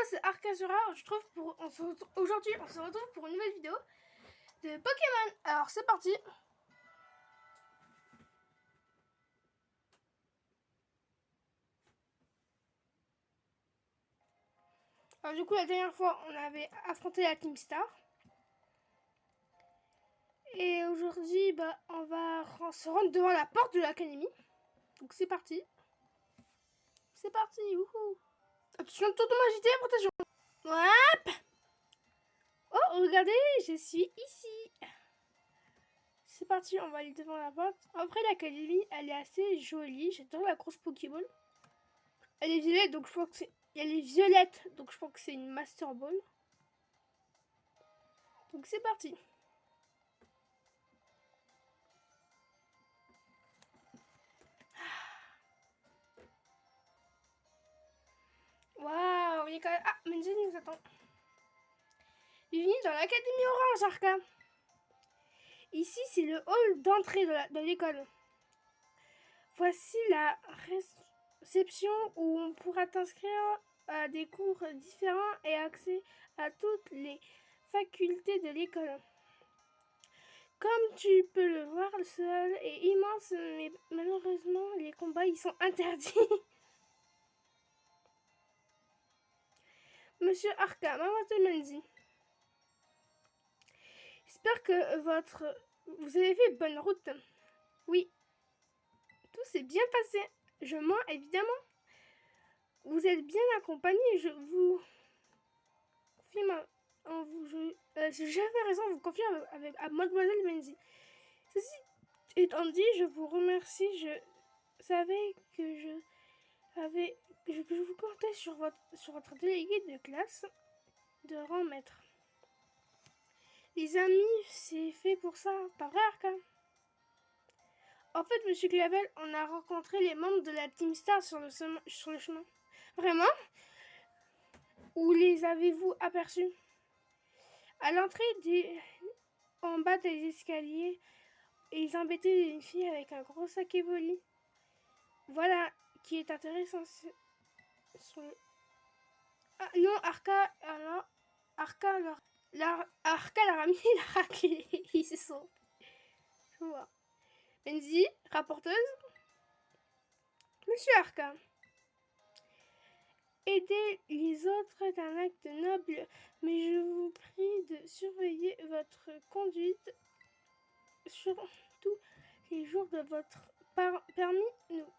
c'est Arcazura. Aujourd'hui, on se retrouve pour une nouvelle vidéo de Pokémon. Alors, c'est parti. Alors, du coup, la dernière fois, on avait affronté la Team Star. Et aujourd'hui, on va se rendre devant la porte de l'académie. Donc, c'est parti. C'est parti. Wouhou. Attention, tonton agité, protection. Hop. Oh, regardez, je suis ici. C'est parti, on va aller devant la porte. Après, l'académie, elle est assez jolie. J'adore la grosse Pokéball. Elle est violette, donc je pense que c'est... Elle est violette, donc je pense que c'est une Master Ball. Donc c'est parti. Waouh, il est quand même... Ah, Menzi nous attend. Bienvenue dans l'Académie Orange, Arca. Ici, c'est le hall d'entrée de l'école. Voici la réception où on pourra t'inscrire à des cours différents et accès à toutes les facultés de l'école. Comme tu peux le voir, le sol est immense, mais malheureusement, les combats y sont interdits. Monsieur Arca, mademoiselle Menzi. J'espère que vous avez fait bonne route. Oui, tout s'est bien passé. Je mens, évidemment. Vous êtes bien accompagné. Je vous confirme. J'avais raison de vous confier à mademoiselle Menzi. Ceci étant dit, je vous remercie. Je savais que je vous comptais sur votre délégué de classe de rang maître. Les amis, c'est fait pour ça, pas vrai, Arca? En fait, monsieur Clavel, on a rencontré les membres de la Team Star sur le chemin. Vraiment? Où les avez-vous aperçus? À l'entrée en bas des escaliers, ils embêtaient une fille avec un gros sac évoli. Voilà qui est intéressant. Ah non, Arca, alors... Arca leur a mis la raclée. Ils se sont... Je vois. Menzi, rapporteuse. Monsieur Arca. Aider les autres est un acte noble, mais je vous prie de surveiller votre conduite sur tous les jours de votre parmi nous.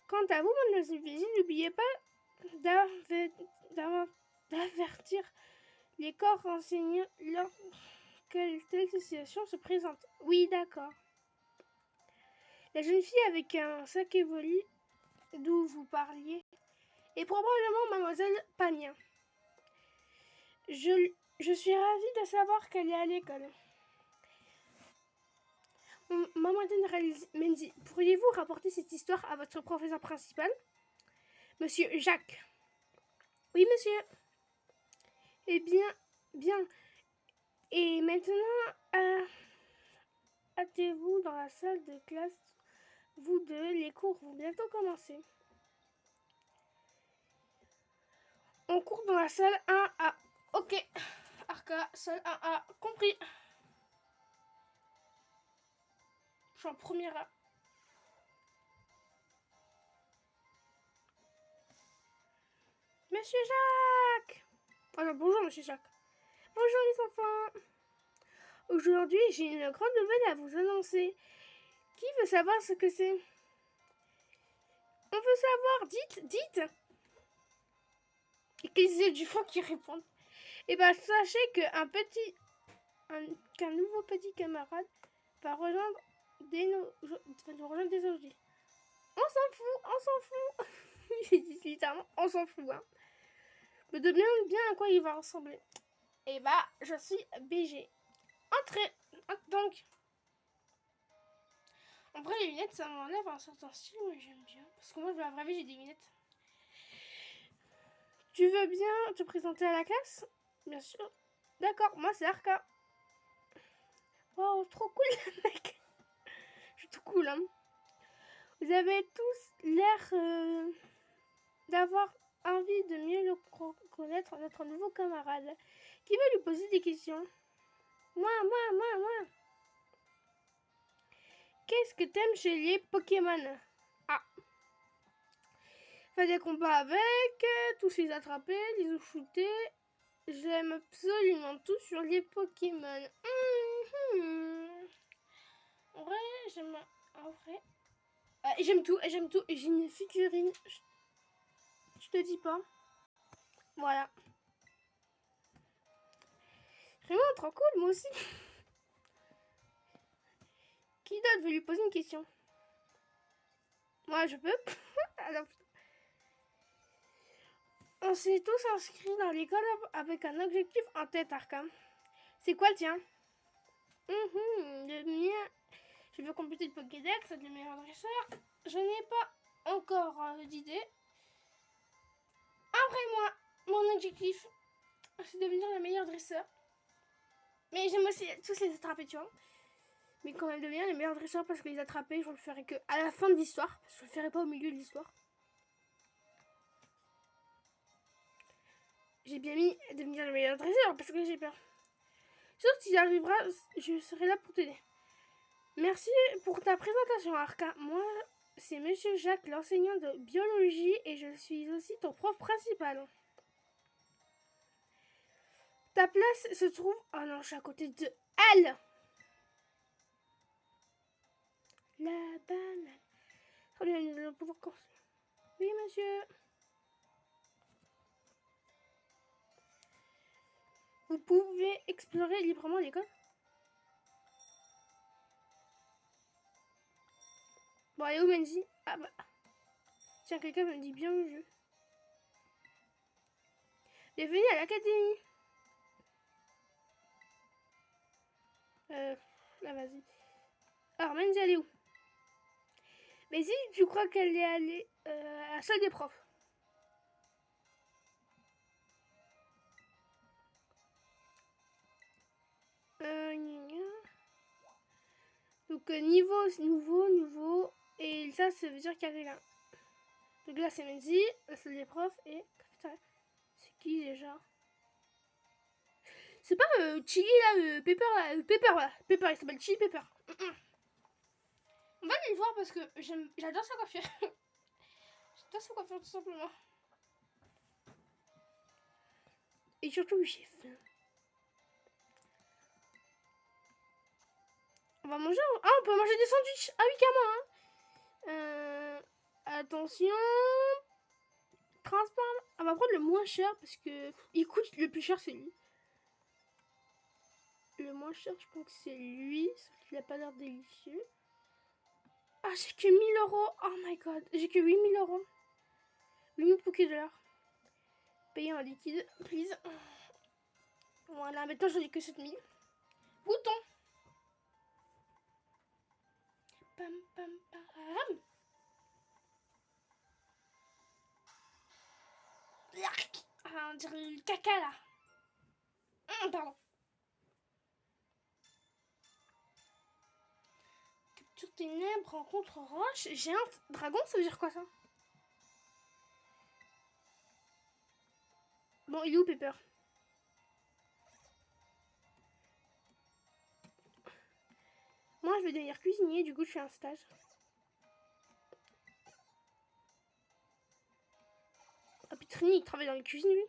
Quant à vous, mademoiselle Vigie, n'oubliez pas d'avertir les corps enseignants lorsqu'une telle situation se présente. Oui, d'accord. La jeune fille avec un sac évoli d'où vous parliez est probablement mademoiselle Pagna. Je suis ravie de savoir qu'elle est à l'école. Mademoiselle Menzi, pourriez-vous rapporter cette histoire à votre professeur principal? Monsieur Jacques. Oui, monsieur. Eh bien, bien. Et maintenant, hâtez-vous dans la salle de classe. Vous deux, les cours vont bientôt commencer. On court dans la salle 1A. Ok. Arca, salle 1A. Compris. Je suis en première A. Monsieur Jacques. Alors, bonjour, monsieur Jacques. Bonjour, les enfants. Aujourd'hui, j'ai une grande nouvelle à vous annoncer. Qui veut savoir ce que c'est? On veut savoir. Dites. Et qu'ils aient du fond qui répondent. Eh ben, sachez qu'un nouveau petit camarade va rejoindre dès aujourd'hui. On s'en fout. J'ai dit littéralement, on s'en fout. Hein. Me demande bien à quoi il va ressembler. Et bah, je suis BG. Entrez. Donc. Après, les lunettes, ça m'enlève un certain style, mais j'aime bien. Parce que moi, dans la vraie vie, j'ai des lunettes. Tu veux bien te présenter à la classe? Bien sûr. D'accord, moi, c'est Arca. Wow, trop cool, mec. Je suis tout cool, hein. Vous avez tous l'air d'avoir envie de mieux le connaître, notre nouveau camarade. Qui veut lui poser des questions? Moi. Qu'est-ce que t'aimes chez les Pokémon? Ah. Faire des combats avec, tous les attraper, les shooter. J'aime absolument tout sur les Pokémon. En vrai, j'aime... En vrai... j'aime tout. Et j'ai une figurine. Je te dis pas. Voilà. Vraiment trop cool, moi aussi. Qui d'autre veut lui poser une question? Moi, je peux. Alors, on s'est tous inscrits dans l'école avec un objectif en tête, Arkham. C'est quoi le tien? Le mien, je veux compléter le Pokédex, être le meilleur dresseur. Je n'ai pas encore d'idée. Après moi, mon objectif, c'est devenir le meilleur dresseur. Mais j'aime aussi tous les attraper, tu vois. Mais quand même devenir le meilleur dresseur parce que les attraper, je le ferai que à la fin de l'histoire. Parce que je le ferai pas au milieu de l'histoire. J'ai bien mis devenir le meilleur dresseur parce que j'ai peur. Sauf s'il arrivera, je serai là pour t'aider. Merci pour ta présentation, Arca. Moi, c'est Monsieur Jacques, l'enseignant de biologie, et je suis aussi ton prof principal. Ta place se trouve... Oh non, je suis à côté de elle. La banane. Très bien, nous allons pouvoir construire. Oui, monsieur. Vous pouvez explorer librement l'école. Bon, allez, où Menzi? Ah bah... Tiens, quelqu'un me dit bien le jeu. Bienvenue à l'académie. Là, vas-y. Alors, Menzi, elle est où? Mais si tu crois qu'elle est allée à la salle des profs. Donc, niveau nouveau. Et ça veut dire qu'il y a quelqu'un. Donc là, c'est Menzi, la salle des profs et... C'est qui déjà? C'est pas Chili là, Pepper là, Pepper, il s'appelle Chili Pepper. On va aller le voir parce que j'adore sa coiffure. J'adore sa coiffure tout simplement. Et surtout, j'ai faim. On va manger. Ah, on peut manger des sandwichs. Ah oui, carrément. Attention. Transport. On va prendre le moins cher parce que il coûte le plus cher, c'est lui. Le moins cher, je pense que c'est lui. Sauf qu'il a pas l'air délicieux. Ah, j'ai que 1000 euros. Oh my god. J'ai que 8000 euros. 8000 Pokédollars. Payer en liquide, please. Voilà, maintenant j'en ai que 7000. Bouton. Pam pam pam. Ah, on dirait le caca là. Pardon. Capture ténèbres, rencontre roche, géante, dragon, ça veut dire quoi ça? Bon, il est où Pepper? Moi, je vais devenir cuisinier, du coup, je fais un stage. Ah, puis Trini, il travaille dans les cuisines, lui.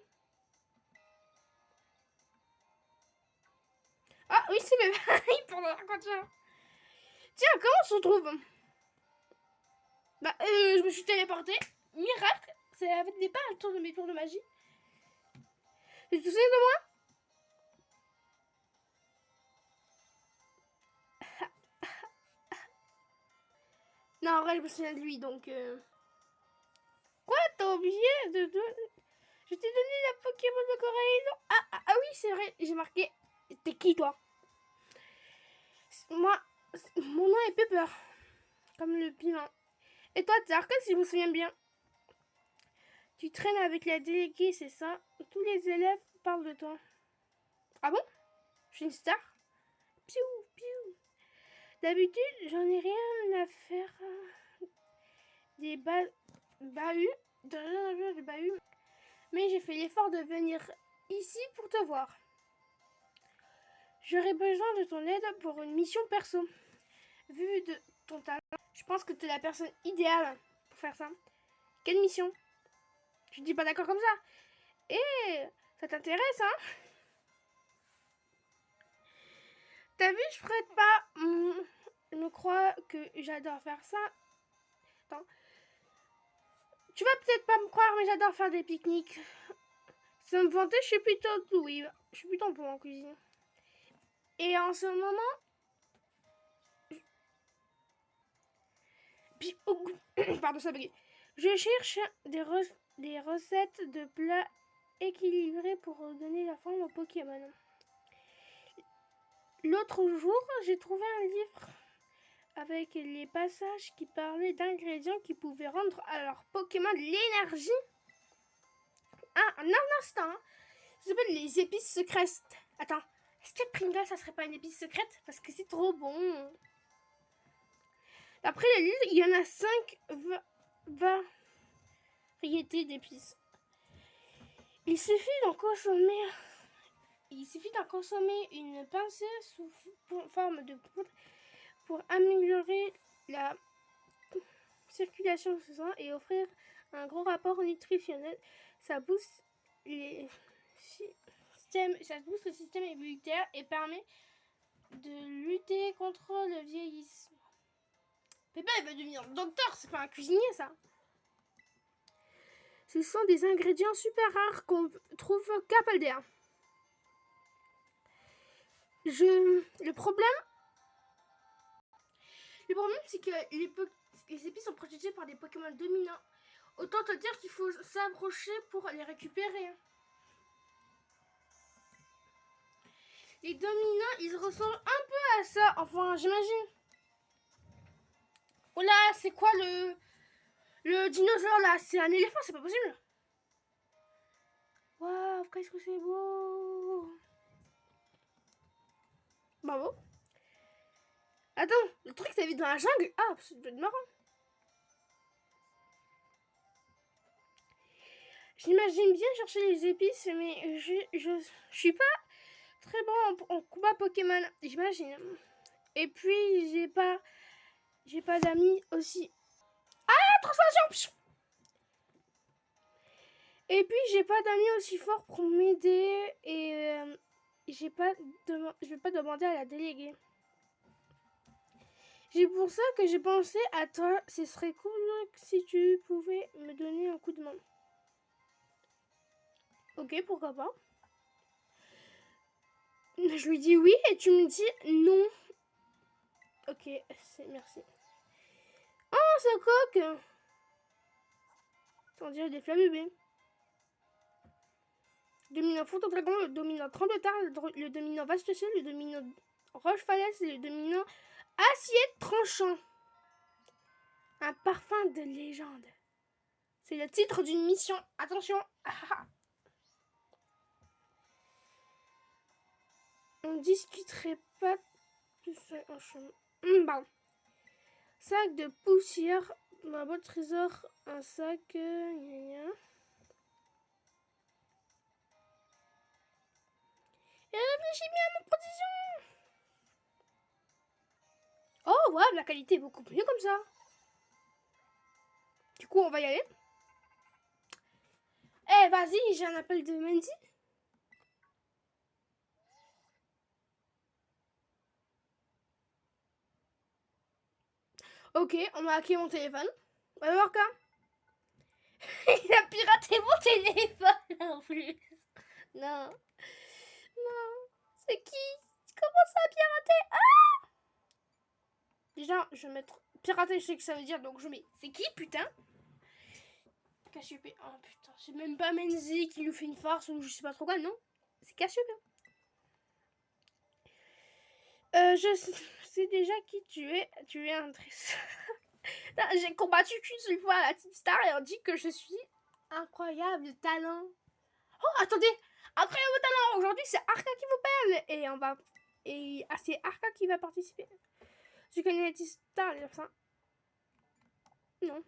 Ah, oui, c'est même il pendant la continuer. Tiens, comment on se retrouve? Bah, je me suis téléportée. Miracle. Ça avait pas le tour de mes tours de magie. Tu te souviens de moi? Non, en vrai, je me souviens de lui, donc... Quoi? T'as oublié de... Je t'ai donné la Pokémon de Coraline. Ah oui, c'est vrai, j'ai marqué. T'es qui, toi? Moi, mon nom est Pepper. Comme le piment. Et toi, t'es Arcade, si je me souviens bien. Tu traînes avec la déléguée, c'est ça? Tous les élèves parlent de toi. Ah bon? Je suis une star? Piou, piou. D'habitude, j'en ai rien à faire des bahuts. Des bahuts. j'ai fait l'effort de venir ici pour te voir. J'aurais besoin de ton aide pour une mission perso. Vu de ton talent, je pense que tu es la personne idéale pour faire ça. Quelle mission? Je dis pas d'accord comme ça. Et ça t'intéresse, hein? T'as vu, je prête pas. Je me crois que j'adore faire ça. Attends. Tu vas peut-être pas me croire, mais j'adore faire des pique-niques. Sans me vanter, je suis plutôt douée. Je suis plutôt bon en cuisine. Et en ce moment... Puis, pardon, ça bug. Je cherche des recettes de plats équilibrés pour donner la forme aux Pokémon. L'autre jour, j'ai trouvé un livre avec les passages qui parlaient d'ingrédients qui pouvaient rendre à leur Pokémon de l'énergie. Ah, un instant, hein. Ça s'appelle les épices secrètes. Attends, est-ce que Pringles, ça serait pas une épice secrète? Parce que c'est trop bon. D'après le livre, il y en a 5 variétés d'épices. Il suffit d'en consommer une pincée sous forme de poudre pour améliorer la circulation du sang et offrir un gros rapport nutritionnel. Ça booste le système immunitaire et permet de lutter contre le vieillissement. Pépé, il va devenir docteur, c'est pas un cuisinier, ça. Ce sont des ingrédients super rares qu'on trouve qu'à Paldea. Le problème, c'est que les épices sont protégées par des Pokémon dominants. Autant te dire qu'il faut s'approcher pour les récupérer. Les dominants, ils ressemblent un peu à ça. Enfin, j'imagine. Oh là, c'est quoi le dinosaure là? C'est un éléphant, c'est pas possible. Waouh, qu'est-ce que c'est beau. Bravo. Attends, le truc ça vit dans la jungle. Ah, ça doit être marrant. J'imagine bien chercher les épices, mais je suis pas très bon en combat Pokémon, j'imagine. Et puis j'ai pas d'amis aussi. Ah, transformation. Et puis j'ai pas d'amis aussi forts pour m'aider et je vais pas demander à la déléguée. C'est pour ça que j'ai pensé à toi. Ce serait cool si tu pouvais me donner un coup de main. Ok, pourquoi pas. Je lui dis oui et tu me dis non. Ok, merci. Oh, ça coque. On dirait des flammes. Dominant Fontaine Dragon, le dominant Trembletard, le dominant Vaste Ciel, le dominant Roche Falaise et le dominant Assiette Tranchant. Un parfum de légende. C'est le titre d'une mission. Attention. On discuterait pas tout seul en chemin. Bon. Sac de poussière. Ma boîte trésor. Un sac. Et réfléchis bien à mon proposition. Oh, ouais, la qualité est beaucoup mieux comme ça. Du coup, on va y aller. Eh, vas-y, j'ai un appel de Mandy. Ok, on m'a hacké mon téléphone. On va voir quoi. Il a piraté mon téléphone en plus. Non. Non. C'est qui? Comment ça a piraté? Ah! Déjà, je vais mettre pirater, je sais que ça veut dire, donc je mets c'est qui, putain? Cassiopée. Oh putain, c'est même pas Menzi qui nous fait une farce ou je sais pas trop quoi, non? C'est Cassiopée. Je sais déjà qui tu es. Tu es un triste. J'ai combattu qu'une seule fois à la Team Star et on dit que je suis incroyable talent. Oh, attendez! Incroyable talent! Aujourd'hui, c'est Arca qui vous parle et on va. Et c'est Arca qui va participer. Tu connais la Team Star, les ça? Non.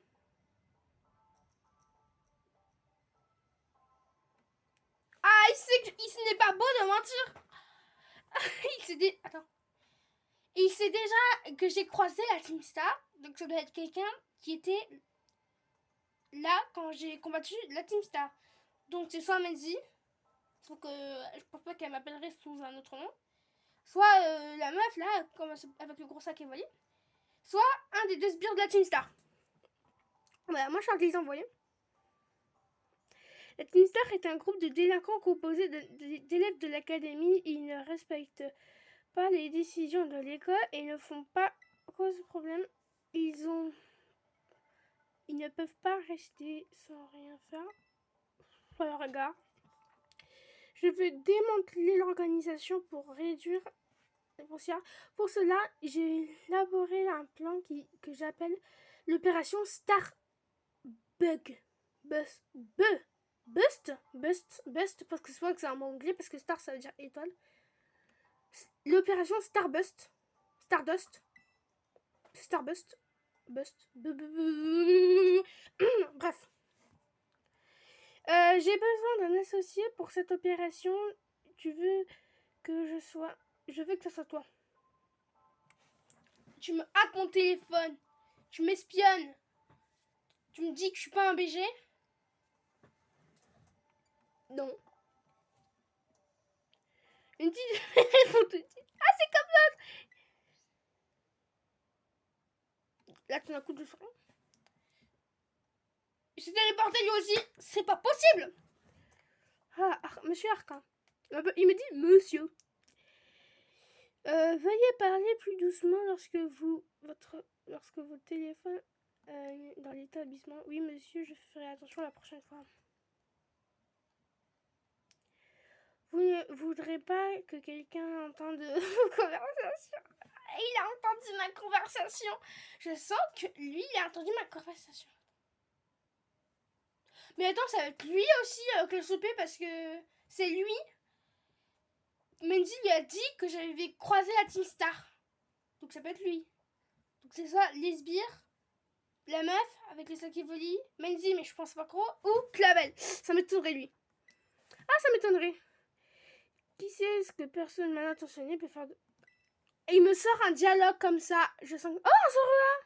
sait que ce n'est pas beau de mentir. Attends. Il sait déjà que j'ai croisé la Team Star. Donc ça doit être quelqu'un qui était là quand j'ai combattu la Team Star. Donc c'est soit Menzi, donc je pense pas qu'elle m'appellerait sous un autre nom, soit la meuf là, comme avec le gros sac Evoli, soit un des deux sbires de la Team Star. Voilà, moi je suis en train de les envoyer. La Team Star est un groupe de délinquants composé d'élèves de l'académie. Ils ne respectent pas les décisions de l'école et ne font pas cause de problème. Ils ne peuvent pas rester sans rien faire. Alors regarde, je veux démanteler l'organisation pour réduire les poussières. Pour cela, j'ai élaboré un plan que j'appelle l'opération Star Bug. Bust, parce que c'est un mot anglais, parce que Star ça veut dire étoile. L'opération Starbust. Stardust. Starbust. Bust. Bref. J'ai besoin d'un associé pour cette opération. Je veux que ce soit toi. Tu me hackes mon téléphone. Tu m'espionnes. Tu me dis que je suis pas un BG. Non. Une petite répond tout de suite. Ah, c'est comme l'autre. Là, tu as un coup de soin. Il s'est téléporté lui aussi. C'est pas possible. Ah, monsieur Arcan. Il me dit monsieur. Veuillez parler plus doucement lorsque votre téléphone dans l'établissement. Oui, monsieur, je ferai attention la prochaine fois. Vous ne voudrez pas que quelqu'un entende vos conversations. Il a entendu ma conversation. Je sens que lui, il a entendu ma conversation. Mais attends, ça va être lui aussi que le souper parce que c'est lui. Mendy lui a dit que j'avais croisé la Team Star. Donc ça peut être lui. Donc c'est soit les sbires, la meuf avec les sacs Evoli, Mendy, mais je pense pas trop, ou Clavel. Ça m'étonnerait lui. Ah, ça m'étonnerait. Qui sait ce que personne mal intentionné peut faire de... Et il me sort un dialogue comme ça. Je sens... Oh, un Zoroa.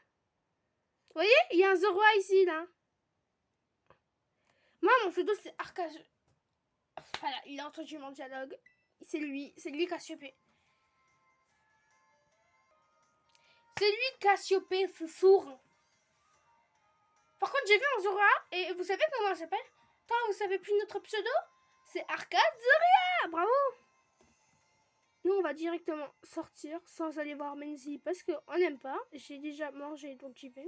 Vous voyez, il y a un Zoroa ici, là. Moi, mon pseudo, c'est Arcage. Voilà, il a entendu mon dialogue. C'est lui Cassiopée. C'est lui Cassiopée, ce sourd. Par contre, j'ai vu un Zoroa, et vous savez comment il s'appelle? Tant vous savez plus notre pseudo? C'est Arcade Zoria. Bravo. Nous, on va directement sortir sans aller voir Menzi parce qu'on n'aime pas. J'ai déjà mangé, donc j'y vais.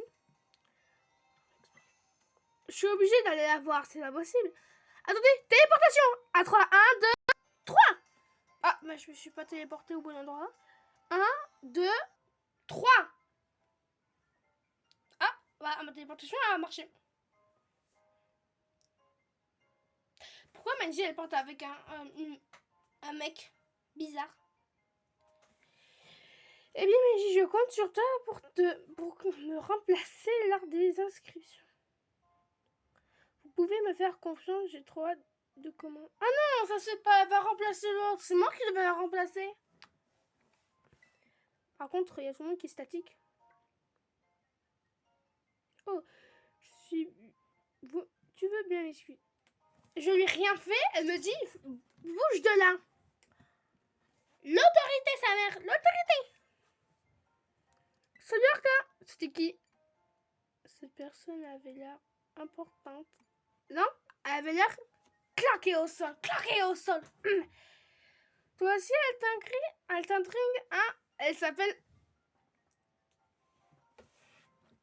Je suis obligée d'aller la voir, c'est pas possible. Attendez, téléportation. À 3, 1, 2, 3. Ah, mais je me suis pas téléportée au bon endroit. 1, 2, 3. Ah, bah, ma téléportation a marché. Pourquoi Menzi elle porte avec un mec bizarre? Eh bien, Menzi, je compte sur toi pour me remplacer lors des inscriptions. Vous pouvez me faire confiance, j'ai trop hâte de comment... Ah non, ça c'est pas, elle va remplacer l'autre, c'est moi qui devais la remplacer. Par contre, il y a tout le monde qui est statique. Oh, tu veux bien m'excuser? Je lui ai rien fait, elle me dit, bouge de là. L'autorité, sa mère, l'autorité. Salut Arca. C'était qui? Cette personne avait l'air importante. Non, elle avait l'air claquée au sol, Toi aussi, elle t'intrigue, hein? Elle s'appelle...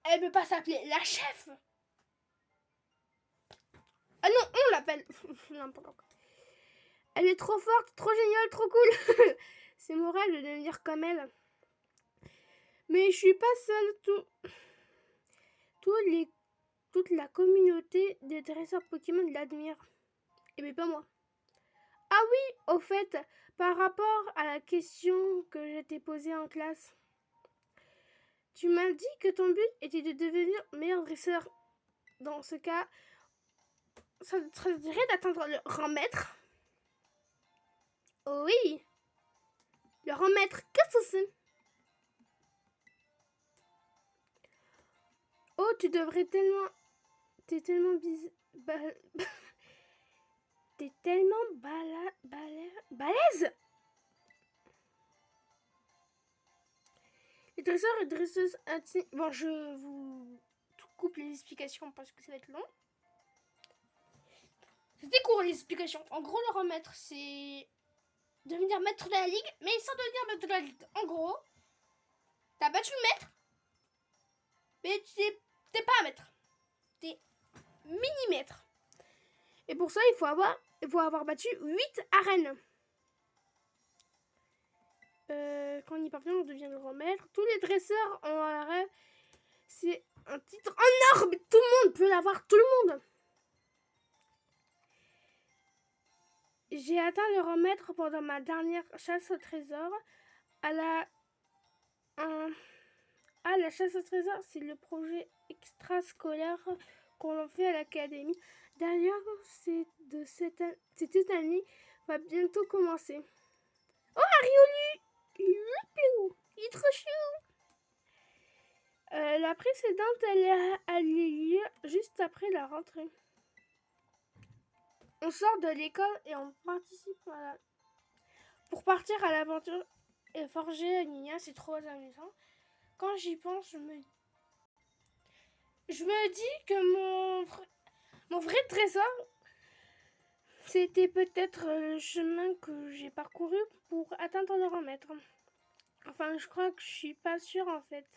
Elle peut pas s'appeler la chef. Ah non, on l'appelle. Elle est trop forte, trop géniale, trop cool. C'est moral de devenir comme elle. Mais je suis pas seule. Toute la communauté des dresseurs Pokémon l'admire. Et mais pas moi. Ah oui, au fait, par rapport à la question que je t'ai posée en classe, tu m'as dit que ton but était de devenir meilleur dresseur. Dans ce cas, ça te dirait d'atteindre le rang maître? Oh oui. Le remettre, qu'est-ce que c'est? Oh, tu devrais tellement... T'es tellement T'es tellement balèze. Les dresseurs et dresseuses intimes... Bon, je vous coupe les explications parce que ça va être long. C'était court les explications. En gros, le remettre, c'est devenir maître de la ligue, mais sans devenir maître de la ligue. En gros, t'as battu le maître, mais t'es pas un maître. T'es mini-maître. Et pour ça, il faut avoir battu 8 arènes. Quand on y parvient, on devient le remettre. Tous les dresseurs ont un rêve. C'est un titre en or, mais tout le monde peut l'avoir, tout le monde. J'ai atteint le remettre pendant ma dernière chasse au trésor. La chasse au trésor, c'est le projet extrascolaire qu'on fait à l'académie. D'ailleurs, cette année va bientôt commencer. Oh, Ariolu! Il est trop chou! La précédente, elle a lieu juste après la rentrée. On sort de l'école et on participe pour partir à l'aventure et forger à Nina. C'est trop amusant. Quand j'y pense, je me dis que mon vrai trésor, c'était peut-être le chemin que j'ai parcouru pour atteindre le remettre. Enfin, je crois que je suis pas sûre en fait.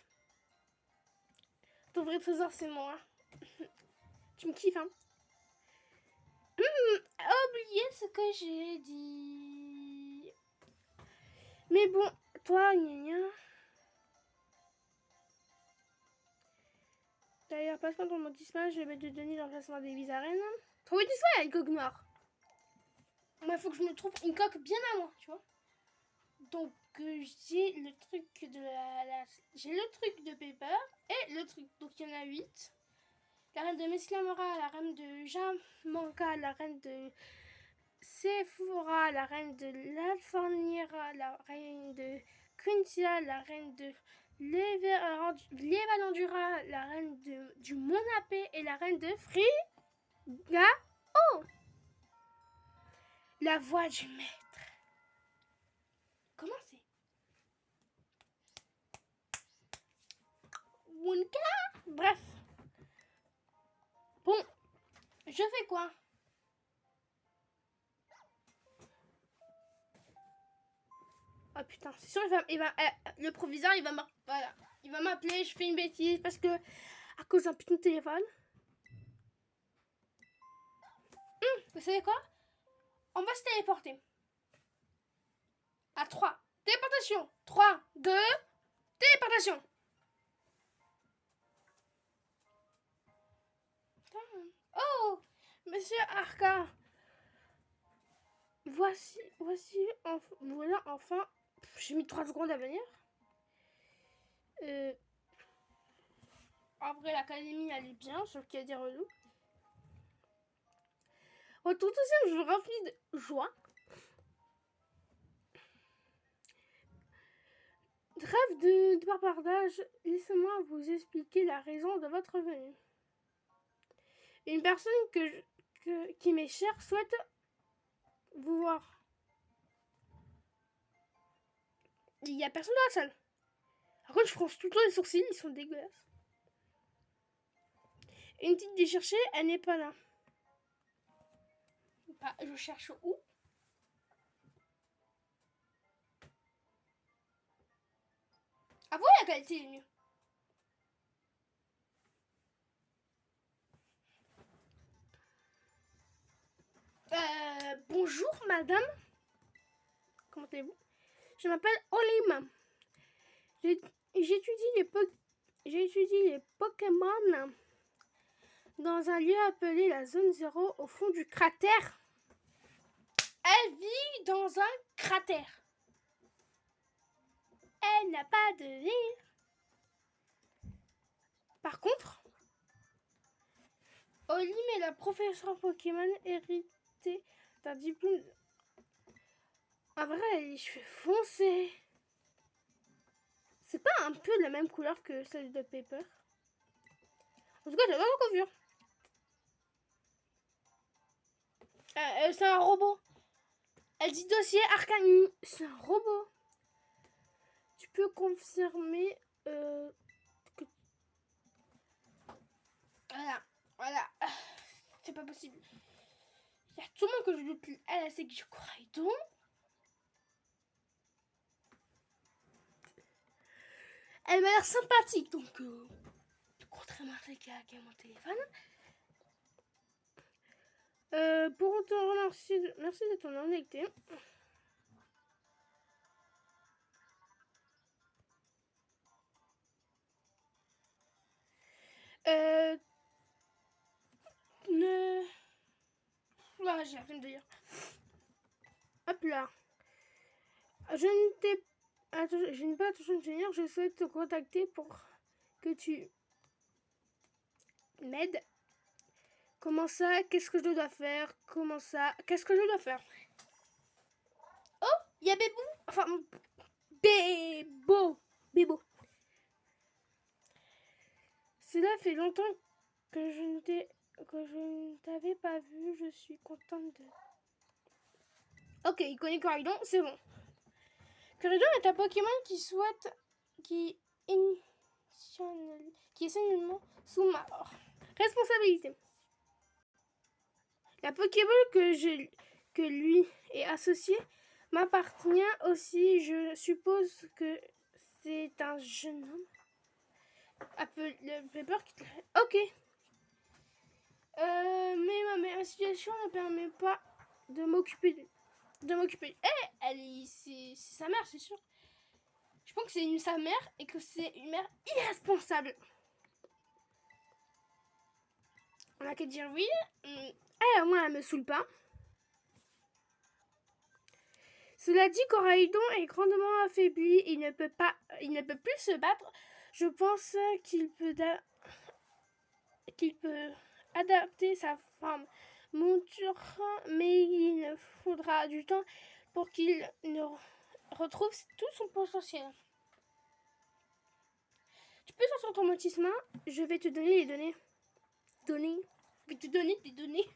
Ton vrai trésor, c'est moi. Tu me kiffes, hein? Oublié ce que j'ai dit. Mais bon, toi, gna. D'ailleurs, passe-moi ton mot d'isma, je vais te donner l'emplacement des 8 arènes. Ton mot d'isma, il y a une coque noire. Moi, il faut que je me trouve une coque bien à moi, tu vois. Donc, j'ai le truc de j'ai le truc de Pepper et le truc. Donc, il y en a 8. La reine de Mesclamora, la reine de Jamanka, la reine de Sephora, la reine de l'Alfornira, la reine de Quintia, la reine de l'Evalandura, la reine du Monapé et la reine de Friga. Oh! La voix du maître. Comment c'est? Wunka? Bref. Bon, je fais quoi? Oh putain, c'est sûr, le proviseur, il va m'appeler, je fais une bêtise parce que à cause d'un putain de téléphone. Vous savez quoi? On va se téléporter. À 3. Téléportation. 3, 2, téléportation. Oh, monsieur Arca. Voilà, enfin. J'ai mis 3 secondes à venir. En vrai, l'académie, elle est bien, sauf qu'il y a des relous. Tout deuxième, je vous remplis de joie. Trêve de bavardage, laissez-moi vous expliquer la raison de votre venue. Une personne qui m'est chère souhaite vous voir. Il n'y a personne dans la salle. Par contre, je fronce tout le temps les sourcils, ils sont dégueulasses. Une petite de chercher, elle n'est pas là. Bah, je cherche où? Ah bon, la qualité est mieux. Bonjour madame. Comment allez-vous? Je m'appelle Olima. J'étudie les Pokémon dans un lieu appelé la zone 0 au fond du cratère. Elle vit dans un cratère. Elle n'a pas de rire. Par contre, Olim est la professeure Pokémon héritée d'un diplôme En vrai, elle a les cheveux foncés. C'est pas un peu la même couleur que celle de Pepper. En tout cas, j'adore la coiffure. C'est un robot. Elle dit dossier Arcani. C'est un robot. Tu peux confirmer que... Voilà. C'est pas possible. Il y a tout le monde que je doute. Elle sait que je crois et tout. Elle m'a l'air sympathique, donc contrairement à celle qui a mon téléphone. Pour te remercier, merci de ton honnêteté. Voilà, j'ai la flemme de dire. Hop là. Je n'ai pas attention de tenir. Je souhaite te contacter pour que tu m'aides. Comment ça? Qu'est-ce que je dois faire? Comment ça? Qu'est-ce que je dois faire? Oh, il y a Bébou. Enfin, Bébo. Cela fait longtemps que je ne t'avais pas vu. Je suis contente de... Ok, il connaît Coraidon, c'est bon. Coraidon est un Pokémon qui est seulement sous ma responsabilité. La Pokéball que lui est associé m'appartient aussi. Je suppose que c'est un jeune homme. Appelé Pepper. Ok. Mais ma situation ne permet pas de m'occuper. C'est sa mère, c'est sûr. Je pense que c'est sa mère et que c'est une mère irresponsable. On a qu'à dire oui. Moi, elle me saoule pas. Cela dit, Coraidon est grandement affaibli. Il ne peut plus se battre. Je pense qu'il peut adapter sa forme monture, mais il faudra du temps pour qu'il ne retrouve tout son potentiel. Tu peux sortir ton lotissement. Je vais te donner les données. Je vais te donner des données.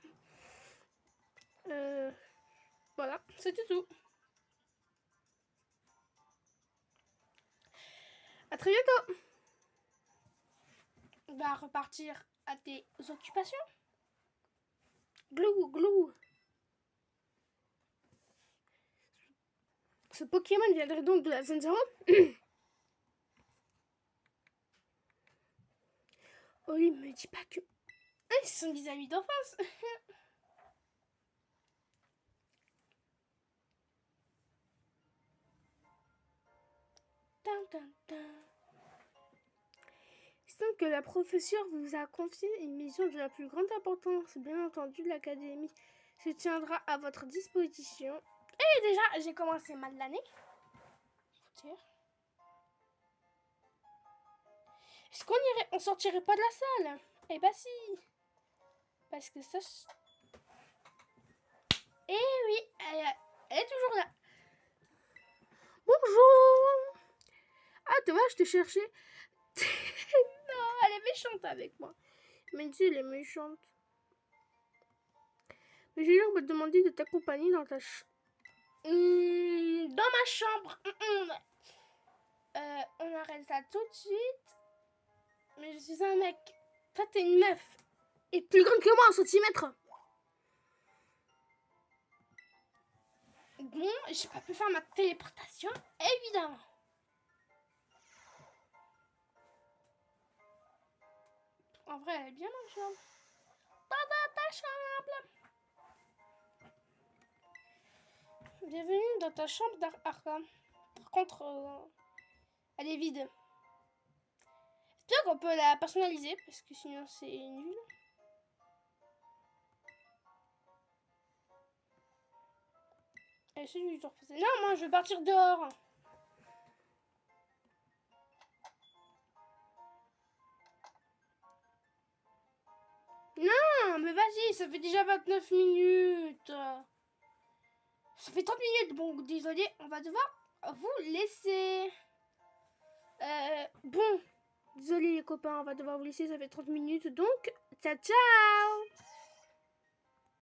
Voilà, c'était tout. À très bientôt. On va repartir à tes occupations. Glou. Ce Pokémon viendrait donc de la zone 0. Oli me dit pas que... ils sont des amis d'enfance. Il semble que la professeure vous a confié une mission de la plus grande importance. Bien entendu, l'académie se tiendra à votre disposition. Et déjà, j'ai commencé mal l'année. Est-ce on sortirait pas de la salle? Eh bah si. Parce que ça... Eh oui, elle est toujours là. Bonjour. Ah, Thomas, je te cherchais. Non, elle est méchante avec moi. Mais si, elle est méchante. Mais j'ai l'air de me demander de t'accompagner dans ta dans ma chambre. On arrête ça tout de suite. Mais je suis un mec. Toi, t'es une meuf. Et plus grande que moi en centimètres. Bon, j'ai pas pu faire ma téléportation, évidemment. En vrai, elle est bien ma chambre. Dans ta chambre. Bienvenue dans ta chambre d'Arkham. Par contre, elle est vide. J'espère qu'on peut la personnaliser, parce que sinon c'est nul. Et c'est du temps passé. Non, moi je vais partir dehors. Non, mais vas-y, ça fait déjà 29 minutes. Ça fait 30 minutes, bon, désolé, on va devoir vous laisser. Bon, désolé les copains, on va devoir vous laisser, ça fait 30 minutes, donc, ciao ciao.